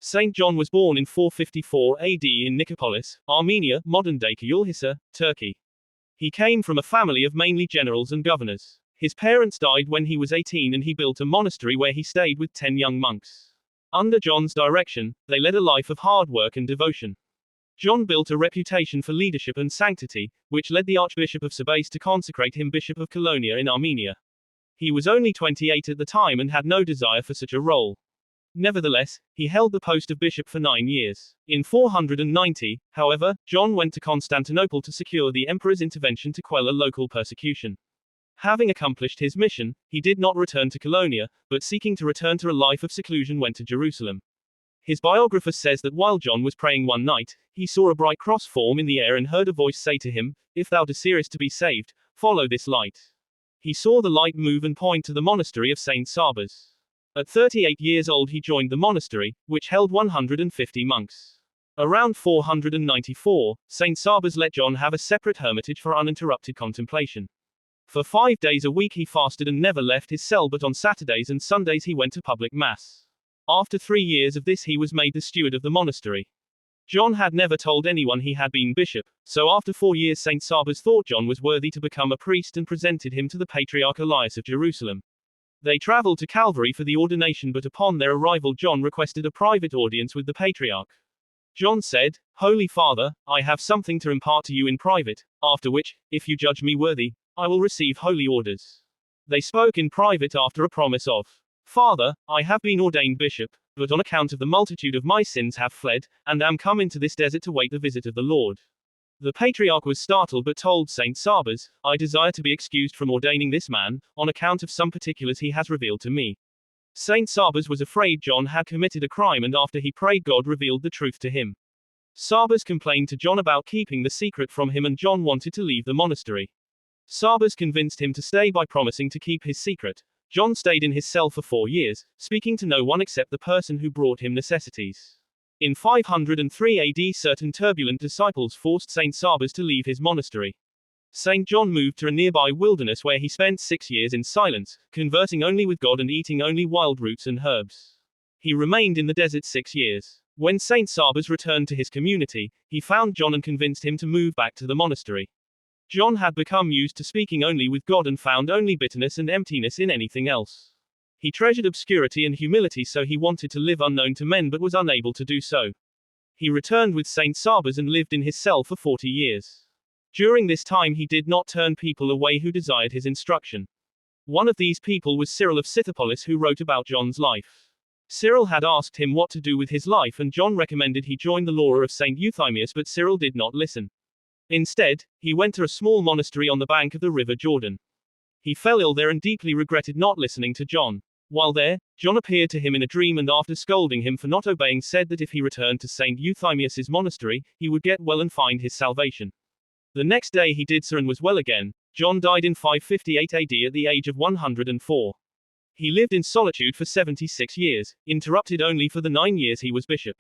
Saint John was born in 454 AD in Nicopolis, Armenia, modern-day Kayulhisa, Turkey. He came from a family of mainly generals and governors. His parents died when he was 18 and he built a monastery where he stayed with 10 young monks. Under John's direction, they led a life of hard work and devotion. John built a reputation for leadership and sanctity, which led the Archbishop of Sebaste to consecrate him Bishop of Colonia in Armenia. He was only 28 at the time and had no desire for such a role. Nevertheless, he held the post of bishop for 9 years. In 490, however, John went to Constantinople to secure the emperor's intervention to quell a local persecution. Having accomplished his mission, he did not return to Colonia, but seeking to return to a life of seclusion went to Jerusalem. His biographer says that while John was praying one night, he saw a bright cross form in the air and heard a voice say to him, "If thou desirest to be saved, follow this light." He saw the light move and point to the monastery of Saint Sabas. At 38 years old he joined the monastery, which held 150 monks. Around 494, Saint Sabas let John have a separate hermitage for uninterrupted contemplation. For 5 days a week he fasted and never left his cell, but on Saturdays and Sundays he went to public mass. After 3 years of this he was made the steward of the monastery. John had never told anyone he had been bishop, so after 4 years Saint Sabas thought John was worthy to become a priest and presented him to the Patriarch Elias of Jerusalem. They traveled to Calvary for the ordination, but upon their arrival John requested a private audience with the Patriarch. John said, "Holy Father, I have something to impart to you in private, after which, if you judge me worthy, I will receive holy orders." They spoke in private after a promise of, "Father, I have been ordained bishop, but on account of the multitude of my sins have fled, and am come into this desert to wait the visit of the Lord." The Patriarch was startled but told Saint Sabas, "I desire to be excused from ordaining this man, on account of some particulars he has revealed to me." Saint Sabas was afraid John had committed a crime, and after he prayed God revealed the truth to him. Sabas complained to John about keeping the secret from him and John wanted to leave the monastery. Sabas convinced him to stay by promising to keep his secret. John stayed in his cell for 4 years, speaking to no one except the person who brought him necessities. In 503 AD certain turbulent disciples forced Saint Sabas to leave his monastery. Saint John moved to a nearby wilderness where he spent 6 years in silence, conversing only with God and eating only wild roots and herbs. He remained in the desert 6 years. When Saint Sabas returned to his community, he found John and convinced him to move back to the monastery. John had become used to speaking only with God and found only bitterness and emptiness in anything else. He treasured obscurity and humility, so he wanted to live unknown to men but was unable to do so. He returned with Saint Sabas and lived in his cell for 40 years. During this time he did not turn people away who desired his instruction. One of these people was Cyril of Scythopolis, who wrote about John's life. Cyril had asked him what to do with his life, and John recommended he join the law of Saint Euthymius, but Cyril did not listen. Instead, he went to a small monastery on the bank of the river Jordan. He fell ill there and deeply regretted not listening to John. While there, John appeared to him in a dream and after scolding him for not obeying said that if he returned to Saint Euthymius's monastery, he would get well and find his salvation. The next day he did so and was well again. John died in 558 AD at the age of 104. He lived in solitude for 76 years, interrupted only for the 9 years he was bishop.